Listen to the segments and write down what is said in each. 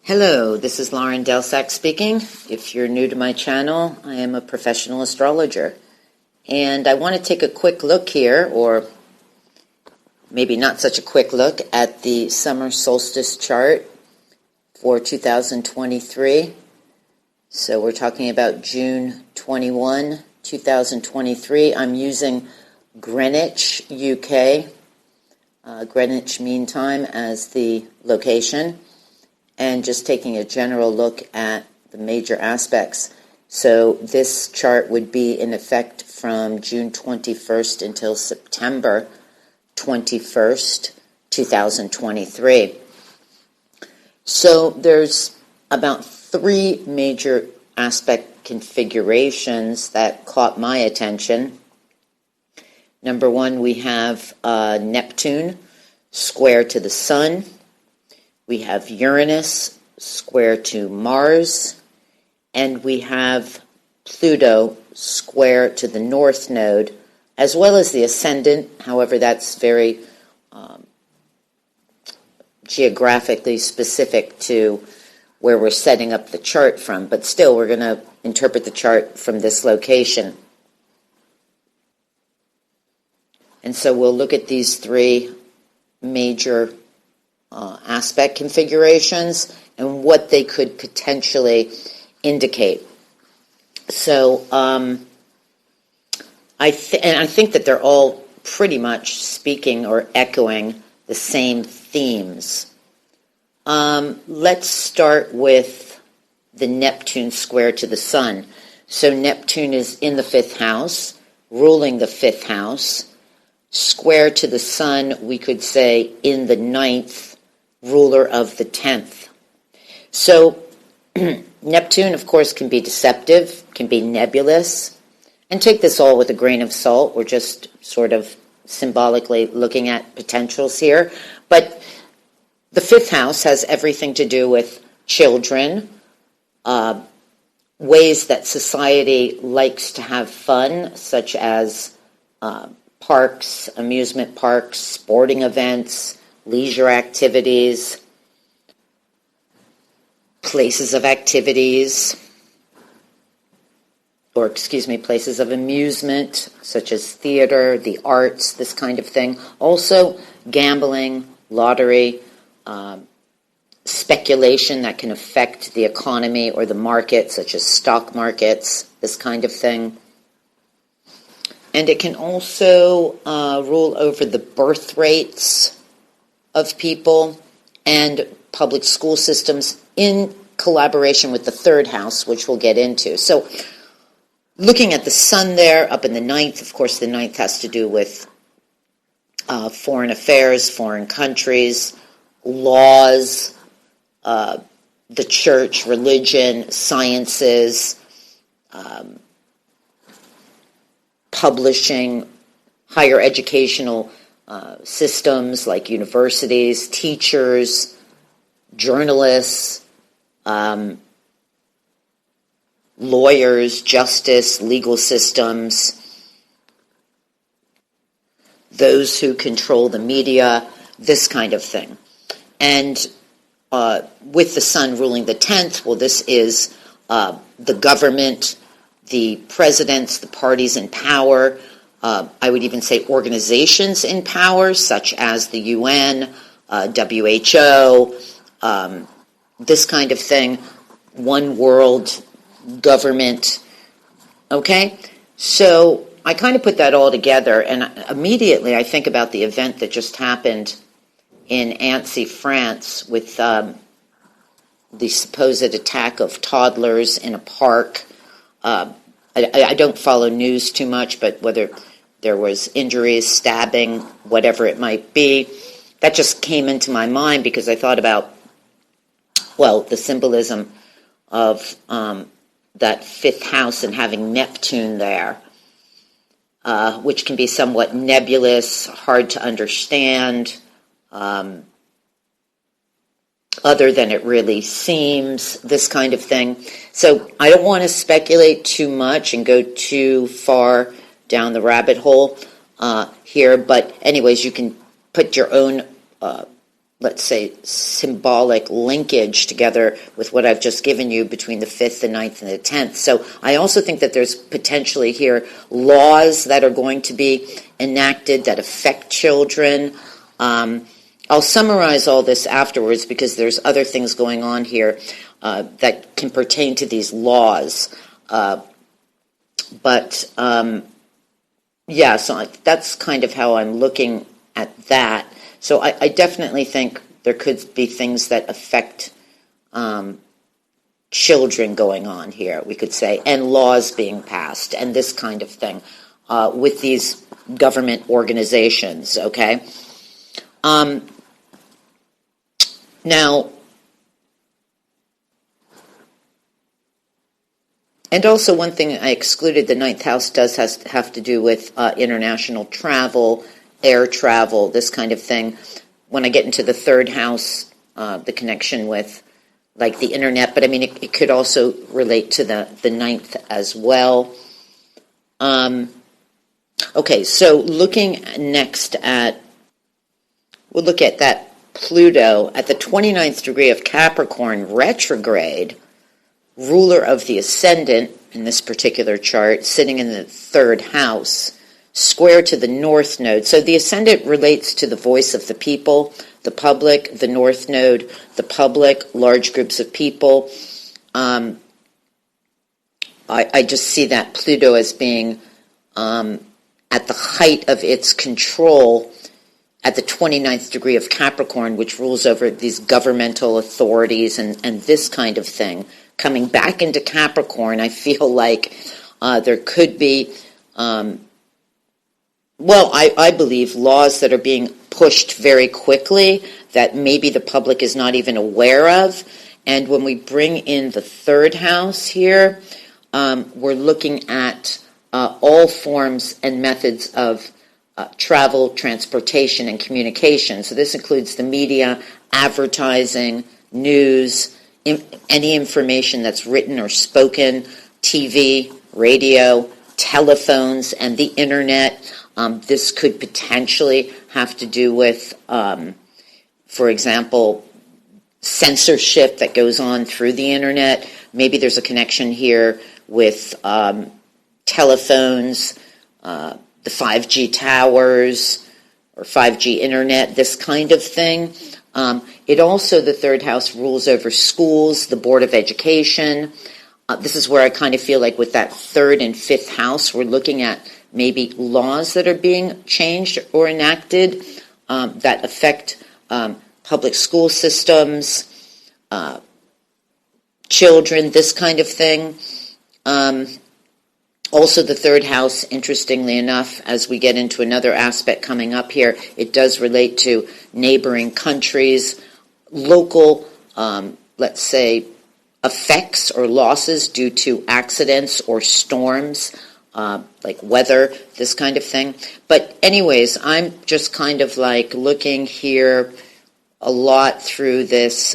Hello, this is Lauren Delsack speaking. If you're new to my channel, I am a professional astrologer. And I want to take a quick look here, or maybe not such a quick look, at the Summer Solstice Chart for 2023. So we're talking about June 21, 2023. I'm using Greenwich, UK, Greenwich Mean Time as the location, and just taking a general look at the major aspects. So this chart would be in effect from June 21st until September 21st, 2023. So there's about three major aspect configurations that caught my attention. Number one, we have Neptune square to the Sun. We have Uranus square to Mars, and we have Pluto square to the North Node, as well as the Ascendant. However, that's very geographically specific to where we're setting up the chart from, but still we're going to interpret the chart from this location. And so we'll look at these three major aspect configurations and what they could potentially indicate. So I think that they're all pretty much speaking or echoing the same themes. Let's start with the Neptune square to the Sun. So Neptune is in the fifth house, ruling the fifth house. Square to the Sun, we could say, in the ninth, ruler of the 10th. So Neptune, of course, can be deceptive, can be nebulous, and take this all with a grain of salt. We're just sort of symbolically looking at potentials here. But the fifth house has everything to do with children, ways that society likes to have fun, such as parks, amusement parks, sporting events, leisure activities, places of activities, places of amusement, such as theater, the arts, this kind of thing. Also, gambling, lottery, speculation that can affect the economy or the market, such as stock markets, this kind of thing. And it can also rule over the birth rates of people and public school systems in collaboration with the third house, which we'll get into. So looking at the Sun there up in the ninth, of course the ninth has to do with foreign affairs, foreign countries, laws, the church, religion, sciences, publishing, higher educational systems like universities, teachers, journalists, lawyers, justice, legal systems, those who control the media, this kind of thing. And with the Sun ruling the 10th, well, this is the government, the presidents, the parties in power, I would even say organizations in power, such as the UN, WHO, this kind of thing, one world government. Okay? So I kind of put that all together, and immediately I think about the event that just happened in Annecy, France, with the supposed attack of toddlers in a park. I don't follow news too much, but whether there was injuries, stabbing, whatever it might be, that just came into my mind because I thought about, well, the symbolism of that fifth house and having Neptune there, which can be somewhat nebulous, hard to understand, other than it really seems, this kind of thing. So I don't want to speculate too much and go too far down the rabbit hole here, but anyways, you can put your own let's say, symbolic linkage together with what I've just given you between the 5th, the 9th, and the 10th. So I also think that there's potentially here laws that are going to be enacted that affect children. I'll summarize all this afterwards because there's other things going on here that can pertain to these laws. Yeah, so that's kind of how I'm looking at that. So I definitely think there could be things that affect children going on here, we could say, and laws being passed and this kind of thing with these government organizations, okay? Now, and also one thing I excluded, the 9th house does have to do with international travel, air travel, this kind of thing. When I get into the 3rd house, the connection with like the internet, but I mean, it could also relate to the 9th as well. Okay, so looking next at, we'll look at that Pluto at the 29th degree of Capricorn retrograde, ruler of the ascendant in this particular chart, sitting in the 3rd house, square to the North Node. So the ascendant relates to the voice of the people, the public, the North Node, the public, large groups of people. I just see that Pluto as being at the height of its control at the 29th degree of Capricorn, which rules over these governmental authorities and this kind of thing. Coming back into Capricorn, I feel like there could be, I believe laws that are being pushed very quickly that maybe the public is not even aware of. And when we bring in the 3rd house here, we're looking at all forms and methods of travel, transportation, and communication. So this includes the media, advertising, news, any information that's written or spoken, TV, radio, telephones, and the internet. This could potentially have to do with, for example, censorship that goes on through the internet. Maybe there's a connection here with telephones, the 5G towers, or 5G internet, this kind of thing. It also, the 3rd house rules over schools, the Board of Education. This is where I kind of feel like with that 3rd and 5th house, we're looking at maybe laws that are being changed or enacted that affect public school systems, children, this kind of thing. Also, the 3rd house, interestingly enough, as we get into another aspect coming up here, it does relate to neighboring countries, local, let's say, effects or losses due to accidents or storms, like weather, this kind of thing. But anyways, I'm just kind of like looking here a lot through this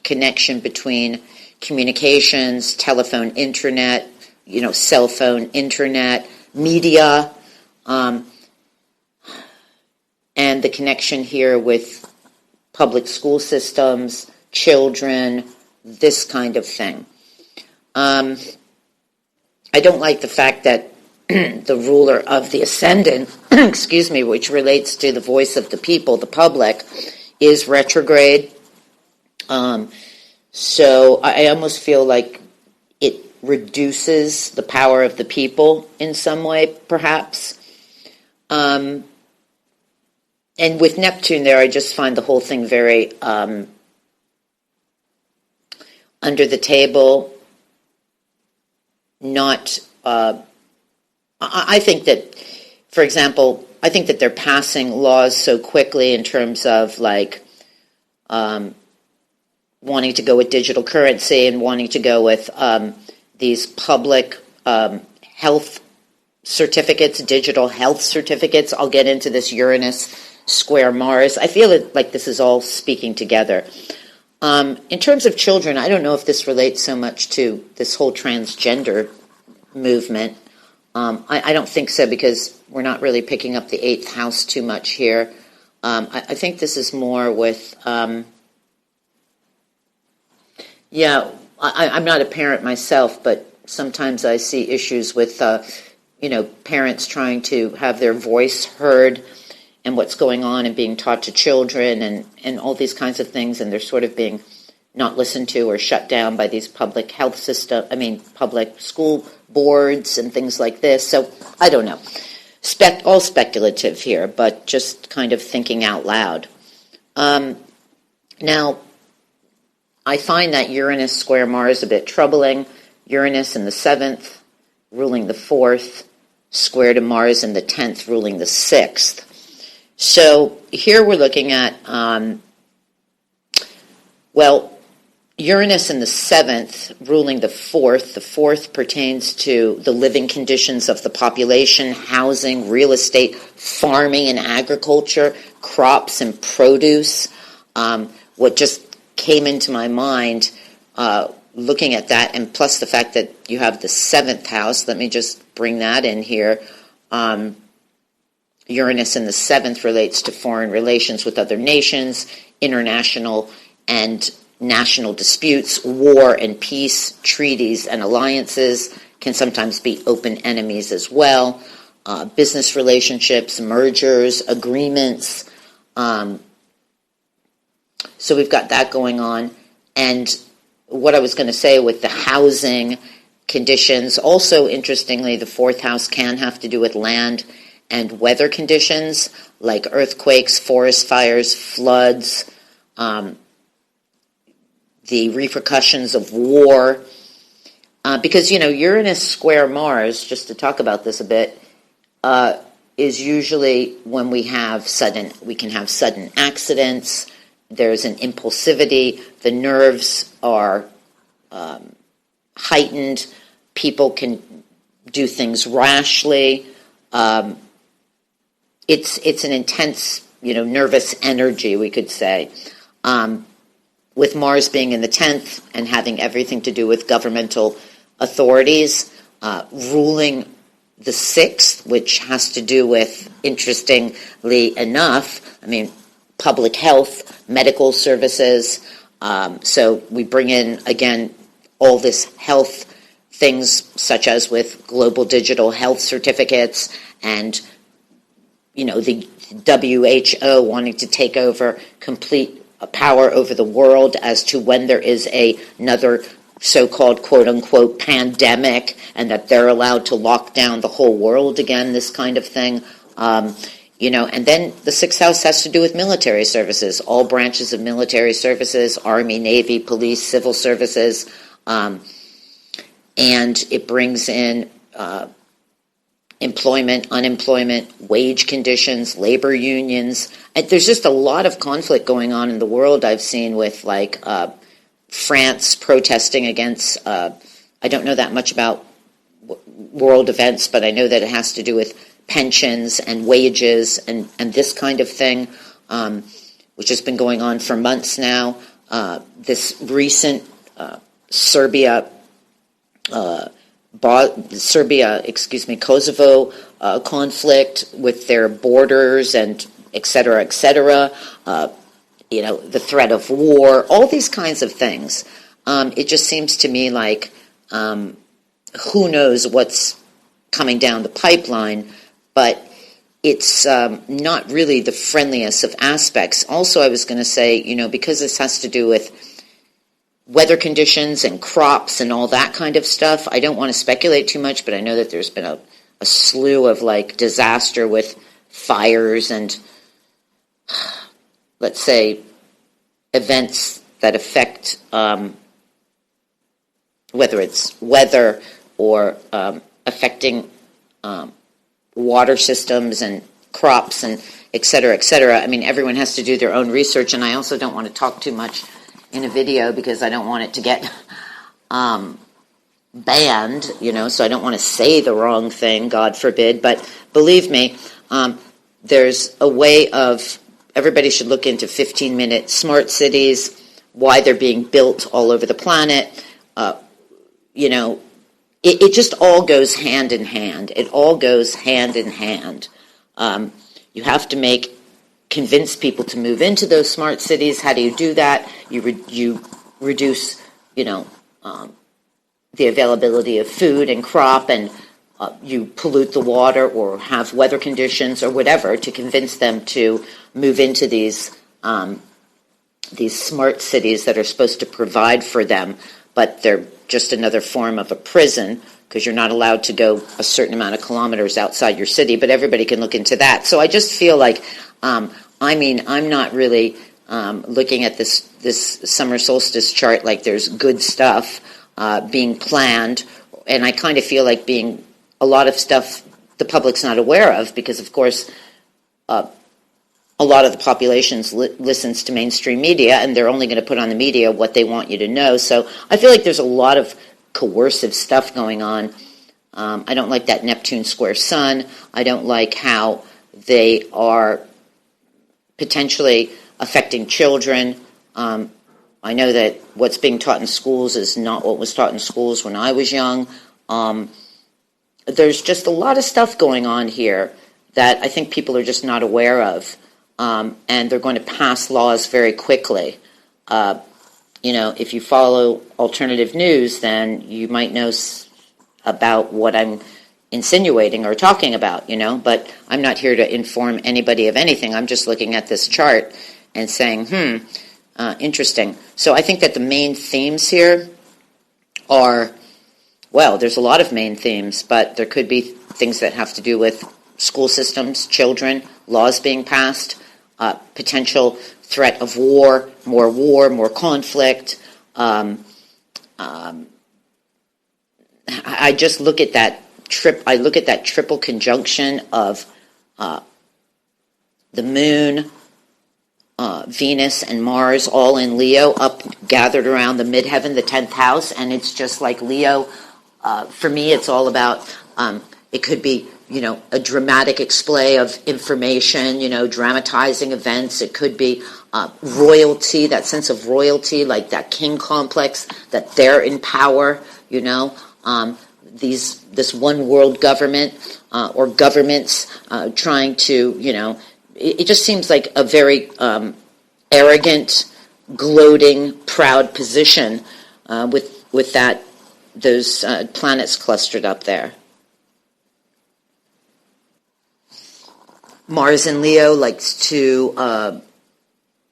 connection between communications, telephone, internet, cell phone, internet, media, and the connection here with public school systems, children, this kind of thing. I don't like the fact that the ruler of the ascendant, which relates to the voice of the people, the public, is retrograde. So I almost feel like it reduces the power of the people in some way, perhaps. And with Neptune there, I just find the whole thing very under the table, not... I think that, for example, I think that they're passing laws so quickly in terms of like wanting to go with digital currency and wanting to go with these public health certificates, digital health certificates. I'll get into this Uranus square Mars. I feel like this is all speaking together. In terms of children, I don't know if this relates so much to this whole transgender movement. I don't think so because we're not really picking up the 8th house too much here. I think this is more with, I'm not a parent myself, but sometimes I see issues with, parents trying to have their voice heard and what's going on and being taught to children and all these kinds of things, and they're sort of being not listened to or shut down by these public public school boards and things like this. So I don't know. All speculative here, but just kind of thinking out loud. Now, I find that Uranus square Mars a bit troubling. Uranus in the 7th, ruling the 4th, square to Mars in the 10th, ruling the 6th. So here we're looking at, Uranus in the 7th, ruling the 4th. The 4th pertains to the living conditions of the population, housing, real estate, farming and agriculture, crops and produce. What just came into my mind looking at that, and plus the fact that you have the 7th house, let me just bring that in here. Uranus in the 7th relates to foreign relations with other nations, international and national disputes, war and peace, treaties and alliances, can sometimes be open enemies as well, business relationships, mergers, agreements. So we've got that going on. And what I was going to say with the housing conditions, also interestingly, the 4th house can have to do with land and weather conditions like earthquakes, forest fires, floods, the repercussions of war, because, Uranus square Mars, just to talk about this a bit, is usually when we can have sudden accidents, there's an impulsivity, the nerves are heightened, people can do things rashly, it's an intense, nervous energy, we could say. With Mars being in the 10th and having everything to do with governmental authorities, ruling the 6th, which has to do with, interestingly enough, public health, medical services. So we bring in, again, all this health things such as with global digital health certificates and, the WHO wanting to take over complete power over the world as to when there is another so-called quote-unquote pandemic and that they're allowed to lock down the whole world again, this kind of thing. And then the 6th house has to do with military services, all branches of military services, Army, Navy, police, civil services, and it brings in employment, unemployment, wage conditions, labor unions. And there's just a lot of conflict going on in the world I've seen with France protesting against, I don't know that much about world events, but I know that it has to do with pensions and wages and this kind of thing, which has been going on for months now. This recent Kosovo conflict with their borders and et cetera, the threat of war, all these kinds of things. It just seems to me like who knows what's coming down the pipeline, but it's not really the friendliest of aspects. Also, I was going to say, because this has to do with weather conditions and crops and all that kind of stuff, I don't want to speculate too much, but I know that there's been a slew of disaster with fires and, let's say, events that affect whether it's weather or affecting water systems and crops and et cetera, et cetera. Everyone has to do their own research, and I also don't want to talk too much in a video because I don't want it to get banned, so I don't want to say the wrong thing, God forbid. But believe me, there's a way of, everybody should look into 15-minute smart cities, why they're being built all over the planet. It just all goes hand in hand. It all goes hand in hand. You have to make convince people to move into those smart cities. How do you do that? You reduce, the availability of food and crop, and you pollute the water or have weather conditions or whatever to convince them to move into these smart cities that are supposed to provide for them, but they're just another form of a prison because you're not allowed to go a certain amount of kilometers outside your city, but everybody can look into that. So I just feel like, I'm not really looking at this summer solstice chart like there's good stuff being planned, and I kind of feel like being a lot of stuff the public's not aware of because, of course, a lot of the population listens to mainstream media, and they're only going to put on the media what they want you to know. So I feel like there's a lot of coercive stuff going on. I don't like that Neptune square sun. I don't like how they are potentially affecting children. I know that what's being taught in schools is not what was taught in schools when I was young. There's just a lot of stuff going on here that I think people are just not aware of, and they're going to pass laws very quickly. If you follow alternative news, then you might know about what I'm insinuating or talking about, but I'm not here to inform anybody of anything. I'm just looking at this chart and saying, interesting. So I think that the main themes here are, well, there's a lot of main themes, but there could be things that have to do with school systems, children, laws being passed, potential threat of war, more conflict. I just look at that triple conjunction of the moon, Venus, and Mars all in Leo, gathered around the midheaven, the 10th house, and it's just like Leo. For me, it's all about, it could be, a dramatic display of information, dramatizing events. It could be royalty, that sense of royalty, like that king complex, that they're in power, this one world government or governments trying to, it just seems like a very arrogant, gloating, proud position with those planets clustered up there. Mars in Leo likes to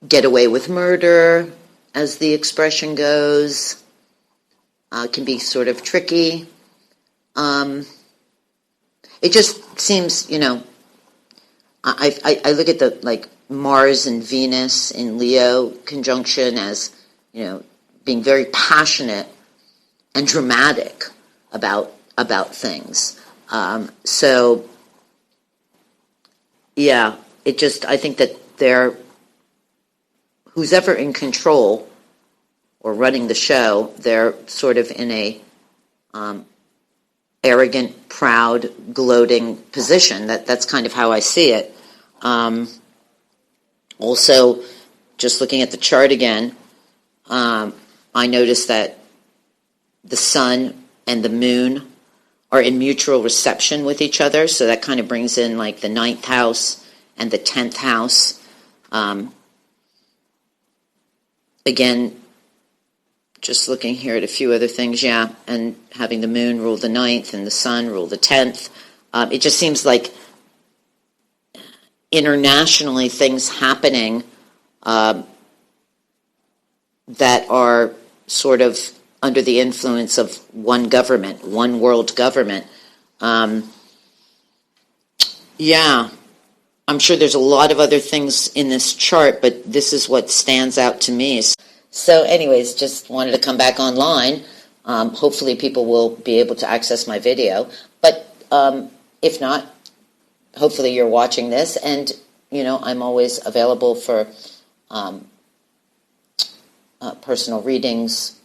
get away with murder, as the expression goes. Can be sort of tricky. It just seems, I look at the Mars and Venus in Leo conjunction as, being very passionate and dramatic about things. So, yeah, I think that who's ever in control or running the show, they're sort of in a arrogant, proud, gloating position. That's kind of how I see it. Also, just looking at the chart again, I noticed that the sun and the moon are in mutual reception with each other, so that kind of brings in the 9th house and the 10th house. Again, just looking here at a few other things, and having the moon rule the 9th and the sun rule the 10th. It just seems like internationally things happening that are sort of under the influence of one government, one world government. I'm sure there's a lot of other things in this chart, but this is what stands out to me. So anyways, just wanted to come back online. Hopefully people will be able to access my video. But if not, hopefully you're watching this. And, I'm always available for personal readings,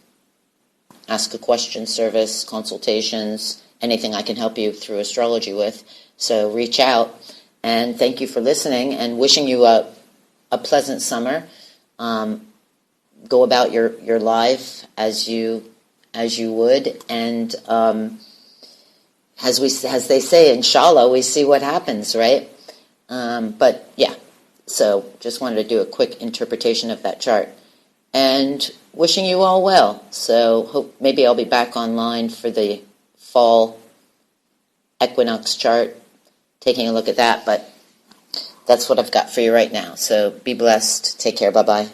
ask a question service, consultations, anything I can help you through astrology with. So reach out. And thank you for listening, and wishing you a pleasant summer. Go about your life as you would, and as they say, inshallah, we see what happens, right? But yeah, So just wanted to do a quick interpretation of that chart. And wishing you all well. So hope maybe I'll be back online for the fall equinox chart, taking a look at that. But that's what I've got for you right now. So be blessed. Take care. Bye-bye.